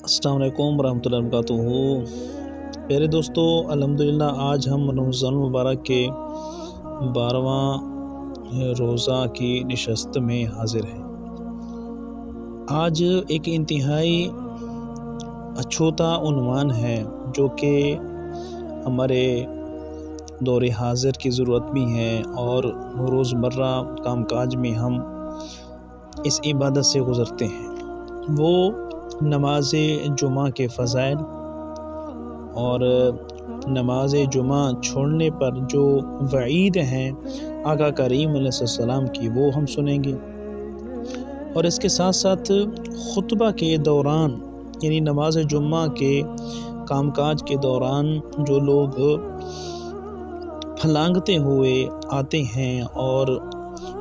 السلام علیکم ورحمۃ اللہ وبرکاتہ۔ پیارے دوستو، الحمدللہ آج ہم رمضان المبارک کے 12واں روزہ کی نشست میں حاضر ہیں۔ آج ایک انتہائی اچھوتا عنوان ہے جو کہ ہمارے دور حاضر کی ضرورت بھی ہے اور روزمرہ کام کاج میں ہم اس عبادت سے گزرتے ہیں، وہ نماز جمعہ کے فضائل اور نماز جمعہ چھوڑنے پر جو وعید ہیں آقا کریم علیہ السلام کی، وہ ہم سنیں گے۔ اور اس کے ساتھ ساتھ خطبہ کے دوران، یعنی نماز جمعہ کے کام کاج کے دوران جو لوگ پھلانگتے ہوئے آتے ہیں اور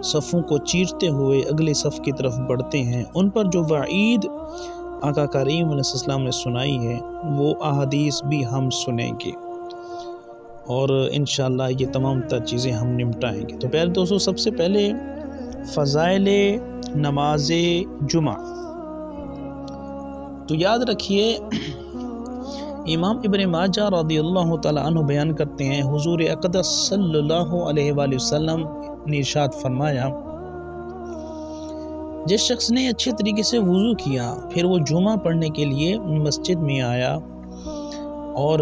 صفوں کو چیرتے ہوئے اگلے صف کی طرف بڑھتے ہیں، ان پر جو وعید آقا کریم علیہ السلام نے سنائی ہے وہ احادیث بھی ہم سنیں گے، اور انشاءاللہ یہ تمام تر چیزیں ہم نمٹائیں گے۔ تو پیارے دوستو، سب سے پہلے فضائل نماز جمعہ۔ تو یاد رکھیے، امام ابن ماجہ رضی اللہ تعالیٰ عنہ بیان کرتے ہیں، حضور اقدس صلی اللہ علیہ وآلہ وسلم نے ارشاد فرمایا، جس شخص نے اچھے طریقے سے وضو کیا، پھر وہ جمعہ پڑھنے کے لیے مسجد میں آیا اور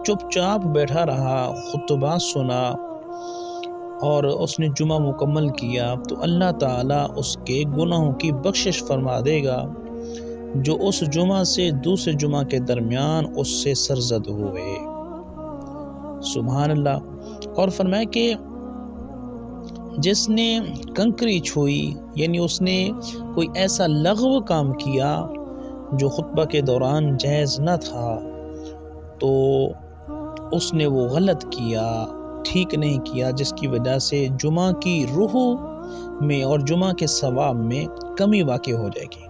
چپ چاپ بیٹھا رہا، خطبہ سنا اور اس نے جمعہ مکمل کیا، تو اللہ تعالیٰ اس کے گناہوں کی بخشش فرما دے گا جو اس جمعہ سے دوسرے جمعہ کے درمیان اس سے سرزد ہوئے۔ سبحان اللہ۔ اور فرمایا کہ جس نے کنکری چھوئی، یعنی اس نے کوئی ایسا لغو کام کیا جو خطبہ کے دوران جائز نہ تھا، تو اس نے وہ غلط کیا، ٹھیک نہیں کیا، جس کی وجہ سے جمعہ کی روح میں اور جمعہ کے ثواب میں کمی واقع ہو جائے گی۔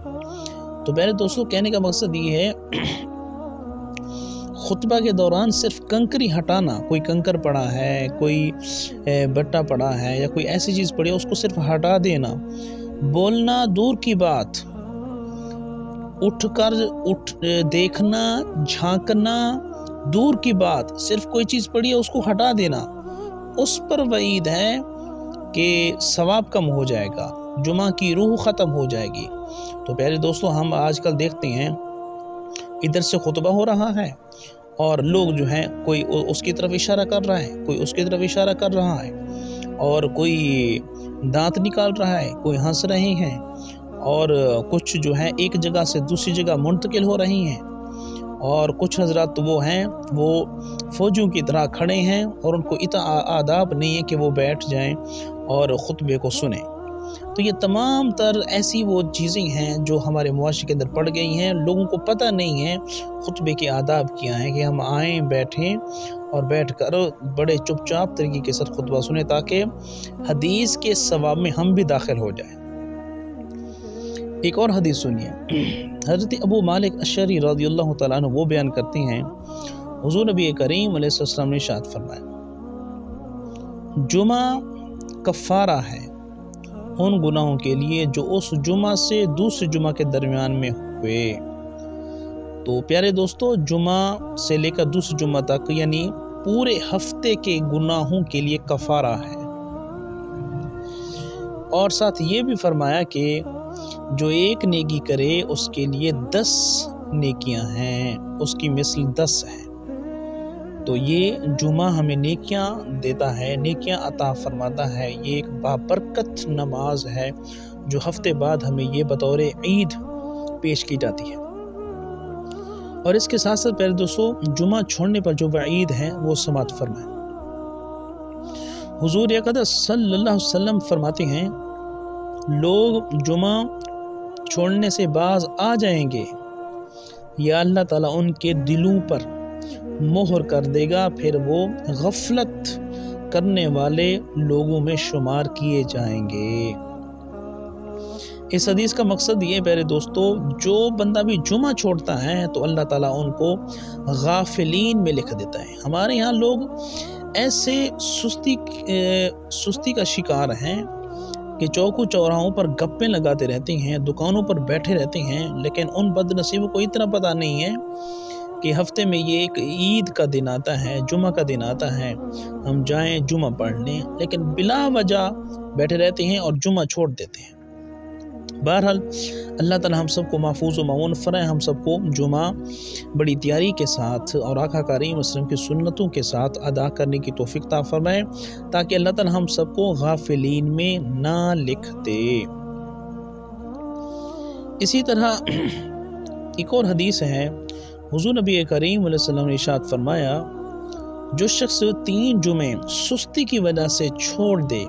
تو پہلے دوستو، کہنے کا مقصد یہ ہے، خطبہ کے دوران صرف کنکری ہٹانا، کوئی کنکر پڑا ہے، کوئی بٹا پڑا ہے یا کوئی ایسی چیز پڑی ہے، اس کو صرف ہٹا دینا، بولنا دور کی بات، اٹھ دیکھنا، جھانکنا دور کی بات، صرف کوئی چیز پڑی ہے اس کو ہٹا دینا، اس پر وعید ہے کہ ثواب کم ہو جائے گا، جمعہ کی روح ختم ہو جائے گی۔ تو پیارے دوستو، ہم آج کل دیکھتے ہیں ادھر سے خطبہ ہو رہا ہے اور لوگ جو ہیں، کوئی اس کی طرف اشارہ کر رہا ہے، کوئی اس کی طرف اشارہ کر رہا ہے، اور کوئی دانت نکال رہا ہے، کوئی ہنس رہے ہیں، اور کچھ جو ہے ایک جگہ سے دوسری جگہ منتقل ہو رہی ہیں، اور کچھ حضرات وہ ہیں وہ فوجیوں کی طرح کھڑے ہیں اور ان کو اتنا آداب نہیں ہے کہ وہ بیٹھ جائیں اور خطبے کو سنیں۔ تو یہ تمام تر ایسی وہ چیزیں ہیں جو ہمارے معاشرے کے اندر پڑ گئی ہیں، لوگوں کو پتہ نہیں ہے خطبے کے آداب کیا ہیں، کہ ہم آئیں، بیٹھیں اور بیٹھ کر بڑے چپ چاپ طریقے کے ساتھ خطبہ سنیں تاکہ حدیث کے ثواب میں ہم بھی داخل ہو جائیں۔ ایک اور حدیث سنیے، حضرت ابو مالک اشعری رضی اللہ تعالیٰ عنہ وہ بیان کرتے ہیں، حضور نبی کریم علیہ السلام نے ارشاد فرمایا، جمعہ کفارہ ہے ان گناہوں کے لیے جو اس جمعہ سے دوسرے جمعہ کے درمیان میں ہوئے۔ تو پیارے دوستو، جمعہ سے لے کر دوسرے جمعہ تک، یعنی پورے ہفتے کے گناہوں کے لیے کفارہ ہے۔ اور ساتھ یہ بھی فرمایا کہ جو ایک نیکی کرے اس کے لیے 10 نیکیاں ہیں، اس کی مثل 10 ہے۔ تو یہ جمعہ ہمیں نیکیاں دیتا ہے، نیکیاں عطا فرماتا ہے، یہ ایک بابرکت نماز ہے جو ہفتے بعد ہمیں یہ بطور عید پیش کی جاتی ہے۔ اور اس کے ساتھ ساتھ پیارے دوستو، جمعہ چھوڑنے پر جو وعید ہے وہ سماعت فرمائیں۔ حضور اقدس صلی اللہ علیہ وسلم فرماتے ہیں، لوگ جمعہ چھوڑنے سے باز آ جائیں گے یا اللہ تعالیٰ ان کے دلوں پر مہر کر دے گا، پھر وہ غفلت کرنے والے لوگوں میں شمار کیے جائیں گے۔ اس حدیث کا مقصد یہ پیارے دوستو، جو بندہ بھی جمعہ چھوڑتا ہے تو اللہ تعالیٰ ان کو غافلین میں لکھ دیتا ہے۔ ہمارے یہاں لوگ ایسے سستی کا شکار ہیں کہ چوکو چوراہوں پر گپیں لگاتے رہتے ہیں، دکانوں پر بیٹھے رہتے ہیں، لیکن ان بد نصیبوں کو اتنا پتہ نہیں ہے کہ ہفتے میں یہ ایک عید کا دن آتا ہے، جمعہ کا دن آتا ہے، ہم جائیں جمعہ پڑھ لیں، لیکن بلا وجہ بیٹھے رہتے ہیں اور جمعہ چھوڑ دیتے ہیں۔ بہرحال اللہ تعالی ہم سب کو محفوظ و معون فرمائے، ہم سب کو جمعہ بڑی تیاری کے ساتھ اور آقا کریم وسلم کی سنتوں کے ساتھ ادا کرنے کی توفیق عطا فرمائے، تاکہ اللہ تعالی ہم سب کو غافلین میں نہ لکھ دے۔ اسی طرح ایک اور حدیث ہے، حضور نبی کریم علیہ السلام نے ارشاد فرمایا، جو شخص 3 جمعے سستی کی وجہ سے چھوڑ دے،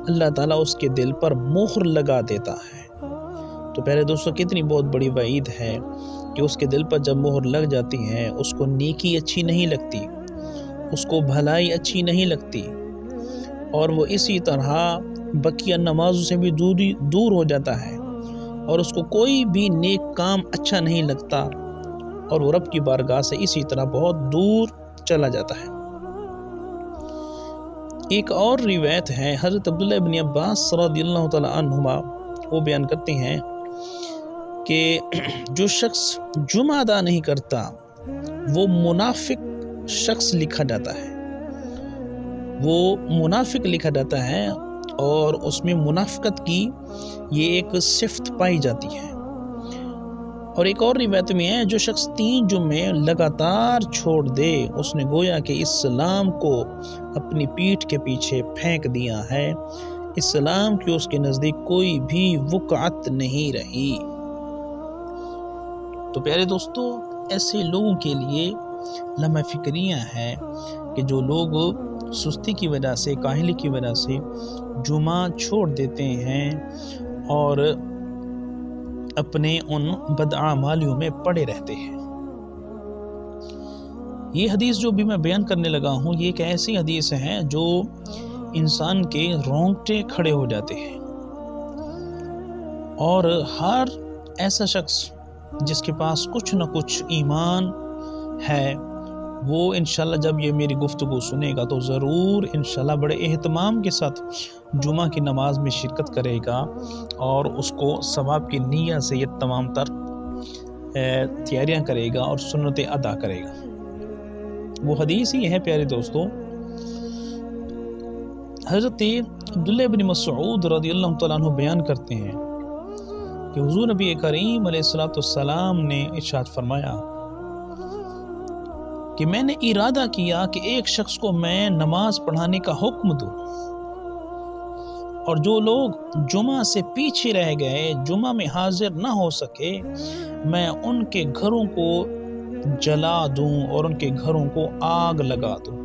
اللہ تعالیٰ اس کے دل پر مہر لگا دیتا ہے۔ تو پہلے دوستو کتنی بہت بڑی وعید ہے کہ اس کے دل پر جب مہر لگ جاتی ہے، اس کو نیکی اچھی نہیں لگتی، اس کو بھلائی اچھی نہیں لگتی، اور وہ اسی طرح بقیہ نمازوں سے بھی دور ہو جاتا ہے، اور اس کو کوئی بھی نیک کام اچھا نہیں لگتا، اور وہ رب کی بارگاہ سے اسی طرح بہت دور چلا جاتا ہے۔ ایک اور روایت ہے، حضرت عبداللہ ابن عباس رضی اللہ تعالی عنہما وہ بیان کرتے ہیں کہ جو شخص جمعہ ادا نہیں کرتا وہ منافق شخص لکھا جاتا ہے، وہ منافق لکھا جاتا ہے، اور اس میں منافقت کی یہ ایک صفت پائی جاتی ہے۔ اور ایک اور روایت میں ہے، جو شخص 3 جمعے لگاتار چھوڑ دے، اس نے گویا کہ اسلام کو اپنی پیٹھ کے پیچھے پھینک دیا ہے، اسلام کی اس کے نزدیک کوئی بھی وقعت نہیں رہی۔ تو پیارے دوستو، ایسے لوگوں کے لیے لمحہ فکریہ ہے کہ جو لوگ سستی کی وجہ سے، کاہلی کی وجہ سے جمعہ چھوڑ دیتے ہیں اور اپنے ان بدعمالیوں میں پڑے رہتے ہیں۔ یہ حدیث جو بھی میں بیان کرنے لگا ہوں، یہ ایک ایسی حدیث ہے جو انسان کے رونگٹے کھڑے ہو جاتے ہیں، اور ہر ایسا شخص جس کے پاس کچھ نہ کچھ ایمان ہے، وہ انشاءاللہ جب یہ میری گفتگو سنے گا تو ضرور انشاءاللہ بڑے اہتمام کے ساتھ جمعہ کی نماز میں شرکت کرے گا، اور اس کو ثواب کی نیت سے یہ تمام تر تیاریاں کرے گا اور سنتیں ادا کرے گا۔ وہ حدیث ہی ہے پیارے دوستو، حضرت عبداللہ بن مسعود رضی اللہ تعالیٰ عنہ بیان کرتے ہیں کہ حضور نبی کریم علیہ السلام نے ارشاد فرمایا کہ میں نے ارادہ کیا کہ ایک شخص کو میں نماز پڑھانے کا حکم دوں، اور جو لوگ جمعہ سے پیچھے رہ گئے، جمعہ میں حاضر نہ ہو سکے، میں ان کے گھروں کو جلا دوں اور ان کے گھروں کو آگ لگا دوں۔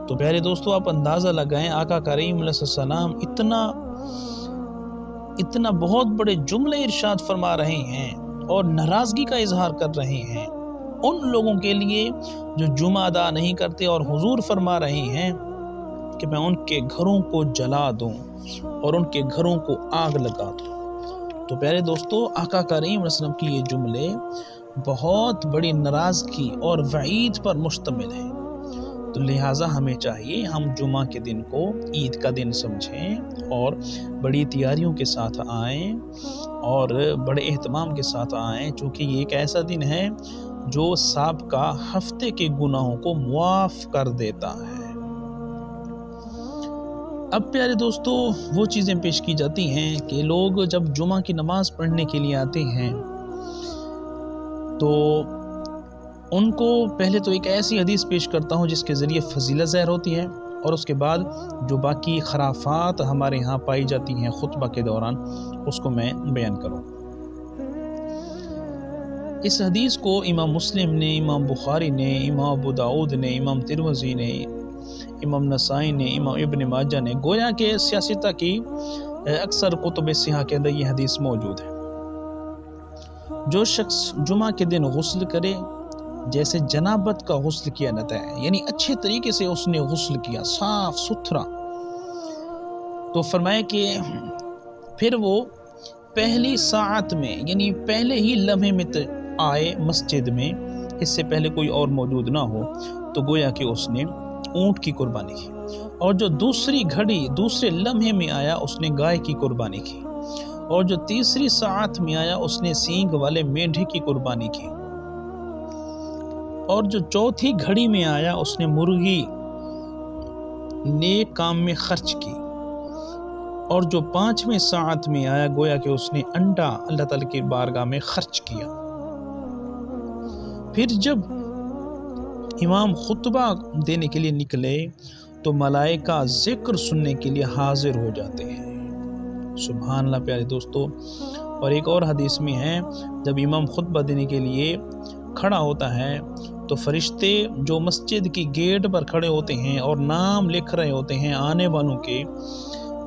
تو پیارے دوستو، آپ اندازہ لگائیں، آقا کریم علیہ السلام اتنا بہت بڑے جملے ارشاد فرما رہے ہیں اور ناراضگی کا اظہار کر رہے ہیں ان لوگوں کے لیے جو جمعہ ادا نہیں کرتے، اور حضور فرما رہے ہیں کہ میں ان کے گھروں کو جلا دوں اور ان کے گھروں کو آگ لگا دوں۔ تو پیارے دوستو، آقا کریم علیہ السلام کی یہ جملے بہت بڑی ناراضگی اور وعید پر مشتمل ہیں۔ تو لہٰذا ہمیں چاہیے ہم جمعہ کے دن کو عید کا دن سمجھیں اور بڑی تیاریوں کے ساتھ آئیں اور بڑے اہتمام کے ساتھ آئیں، چونکہ یہ ایک ایسا دن ہے جو سابقہ ہفتے کے گناہوں کو معاف کر دیتا ہے۔ اب پیارے دوستو، وہ چیزیں پیش کی جاتی ہیں کہ لوگ جب جمعہ کی نماز پڑھنے کے لیے آتے ہیں تو ان کو پہلے تو ایک ایسی حدیث پیش کرتا ہوں جس کے ذریعے فضیلت ظاہر ہوتی ہے، اور اس کے بعد جو باقی خرافات ہمارے ہاں پائی جاتی ہیں خطبہ کے دوران، اس کو میں بیان کروں۔ اس حدیث کو امام مسلم نے، امام بخاری نے، امام ابو داؤد نے، امام ترمذی نے، امام نسائی نے، امام ابن ماجہ نے، گویا کہ سیاستہ کی اکثر کتب سیاح کے اندر یہ حدیث موجود ہے۔ جو شخص جمعہ کے دن غسل کرے، جیسے جنابت کا غسل کیا جاتا ہے، یعنی اچھے طریقے سے اس نے غسل کیا، صاف ستھرا، تو فرمایا کہ پھر وہ پہلی ساعت میں، یعنی پہلے ہی لمحے میں آئے مسجد میں، اس سے پہلے کوئی اور موجود نہ ہو، تو گویا کہ اس نے اونٹ کی قربانی کی، اور جو دوسری گھڑی دوسرے لمحے میں آیا اس نے گائے کی قربانی کی، اور جو تیسری ساعت میں آیا اس نے سینگ والے مینڈھے کی قربانی کی، اور جو چوتھی گھڑی میں آیا اس نے مرغی نیک کام میں خرچ کی، اور جو پانچویں ساعت میں آیا گویا کہ اس نے انڈا اللہ تعالیٰ کی بارگاہ میں خرچ کیا۔ پھر جب امام خطبہ دینے کے لیے نکلے تو ملائکہ ذکر سننے کے لیے حاضر ہو جاتے ہیں۔ سبحان اللہ پیارے دوستو۔ اور ایک اور حدیث میں ہے جب امام خطبہ دینے کے لیے کھڑا ہوتا ہے تو فرشتے جو مسجد کی گیٹ پر کھڑے ہوتے ہیں اور نام لکھ رہے ہوتے ہیں آنے والوں کے،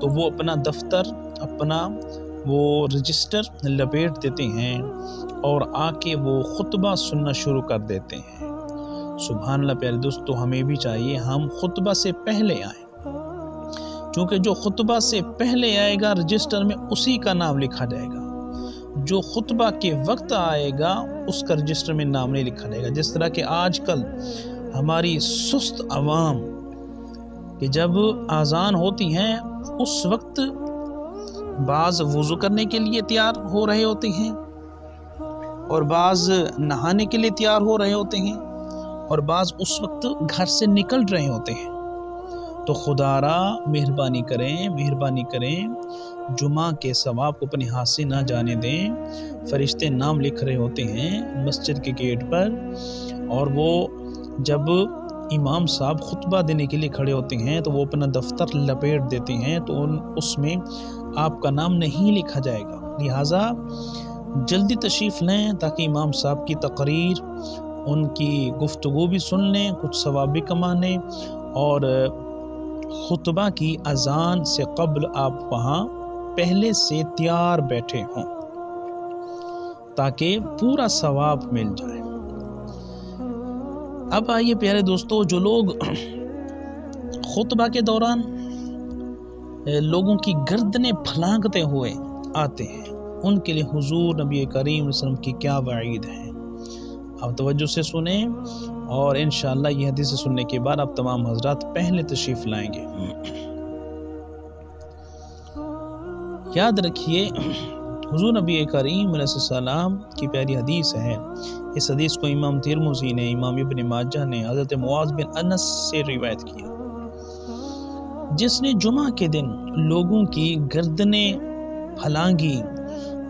تو وہ اپنا دفتر اپنا وہ رجسٹر لپیٹ دیتے ہیں اور آ کے وہ خطبہ سننا شروع کر دیتے ہیں۔ سبحان اللہ پیارے دوستو، ہمیں بھی چاہیے ہم خطبہ سے پہلے آئیں، کیونکہ جو خطبہ سے پہلے آئے گا رجسٹر میں اسی کا نام لکھا جائے گا، جو خطبہ کے وقت آئے گا اس کا رجسٹر میں نام نہیں لکھا جائے گا۔ جس طرح کہ آج کل ہماری سست عوام کہ جب اذان ہوتی ہیں اس وقت بعض وضو کرنے کے لیے تیار ہو رہے ہوتے ہیں اور بعض نہانے کے لیے تیار ہو رہے ہوتے ہیں اور بعض اس وقت گھر سے نکل رہے ہوتے ہیں، تو خدا را مہربانی کریں جمعہ کے ثواب کو اپنے ہاتھ سے نہ جانے دیں۔ فرشتے نام لکھ رہے ہوتے ہیں مسجد کے گیٹ پر، اور وہ جب امام صاحب خطبہ دینے کے لیے کھڑے ہوتے ہیں تو وہ اپنا دفتر لپیٹ دیتے ہیں، تو اس میں آپ کا نام نہیں لکھا جائے گا۔ لہٰذا جلدی تشریف لیں تاکہ امام صاحب کی تقریر، ان کی گفتگو بھی سن لیں، کچھ ثواب بھی کما لیں، اور خطبہ کی اذان سے قبل آپ وہاں پہلے سے تیار بیٹھے ہوں تاکہ پورا ثواب مل جائے۔ اب آئیے پیارے دوستو، جو لوگ خطبہ کے دوران لوگوں کی گردنیں پھلانگتے ہوئے آتے ہیں ان کے لیے حضور نبی کریم صلی اللہ علیہ وسلم کی کیا وعید ہے، آپ توجہ سے سنیں، اور انشاءاللہ یہ حدیث سننے کے بعد آپ تمام حضرات پہلے تشریف لائیں گے۔ یاد رکھیے حضور نبی کریم علیہ السلام کی پیاری حدیث ہے، اس حدیث کو امام ترمذی نے، امام ابن ماجہ نے حضرت معاذ بن انس سے روایت کیا، جس نے جمعہ کے دن لوگوں کی گردنیں پھلانگی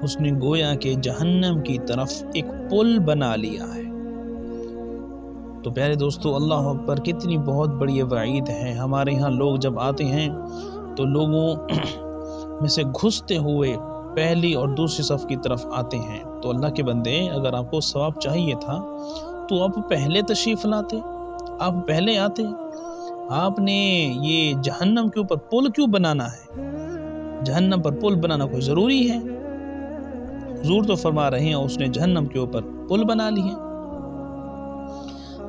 اس نے گویا کہ جہنم کی طرف ایک پل بنا لیا ہے۔ تو پیارے دوستو، اللہ اکبر، کتنی بہت بڑی وعید ہے۔ ہمارے ہاں لوگ جب آتے ہیں تو لوگوں میں سے گھستے ہوئے پہلی اور دوسری صف کی طرف آتے ہیں، تو اللہ کے بندے اگر آپ کو ثواب چاہیے تھا تو آپ پہلے تشریف لاتے، آپ پہلے آتے، آپ نے یہ جہنم کے اوپر پل کیوں بنانا ہے؟ جہنم پر پل بنانا کوئی ضروری ہے؟ حضور تو فرما رہے ہیں اس نے جہنم کے اوپر پل بنا لی ہے۔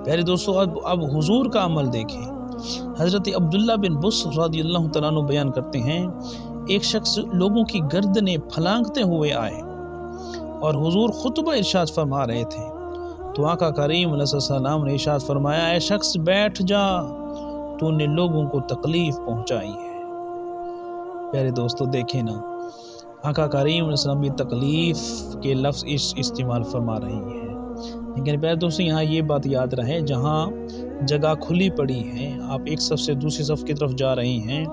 پیارے دوستو، اب حضور کا عمل دیکھیں۔ حضرت عبداللہ بن بصر رضی اللہ تعالیٰ عنہ بیان کرتے ہیں، ایک شخص لوگوں کی گردنیں پھلانگتے ہوئے آئے اور حضور خطبہ ارشاد فرما رہے تھے، تو آقا کریم علیہ السلام نے ارشاد فرمایا، اے شخص بیٹھ جا، تو نے لوگوں کو تکلیف پہنچائی ہے۔ پیارے دوستو دیکھیں نا، آقا کریم علیہ السلام بھی تکلیف کے لفظ استعمال فرما رہی ہیں، لیکن پیارے دوستو یہاں یہ بات یاد رہے، جہاں جگہ کھلی پڑی ہے، آپ ایک صف سے دوسری صف کی طرف جا رہی ہیں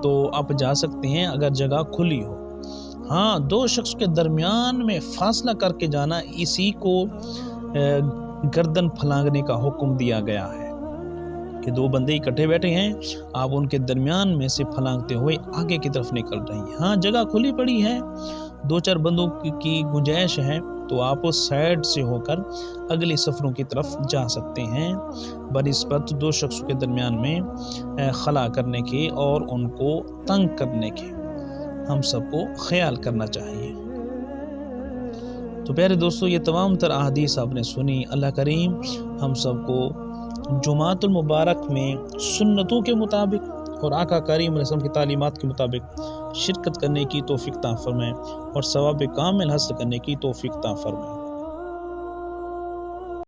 تو آپ جا سکتے ہیں اگر جگہ کھلی ہو۔ ہاں، دو شخص کے درمیان میں فاصلہ کر کے جانا، اسی کو گردن پھلانگنے کا حکم دیا گیا ہے کہ دو بندے اکٹھے بیٹھے ہیں، آپ ان کے درمیان میں سے پھلانگتے ہوئے آگے کی طرف نکل رہی ہیں۔ ہاں، جگہ کھلی پڑی ہے، دو چار بندوں کی گنجائش ہے، تو آپ سائیڈ سے ہو کر اگلی سفروں کی طرف جا سکتے ہیں، بنسبت دو شخصوں کے درمیان میں خلا کرنے کے اور ان کو تنگ کرنے کے ہم سب کو خیال کرنا چاہیے۔ تو پیارے دوستو، یہ تمام تر احادیث آپ نے سنی۔ اللہ کریم ہم سب کو جمعۃ المبارک میں سنتوں کے مطابق اور آقا کریم علیہ السلام کی تعلیمات کے مطابق شرکت کرنے کی توفیق عطا فرمائے اور ثواب کامل حاصل کرنے کی توفیق عطا فرمائے۔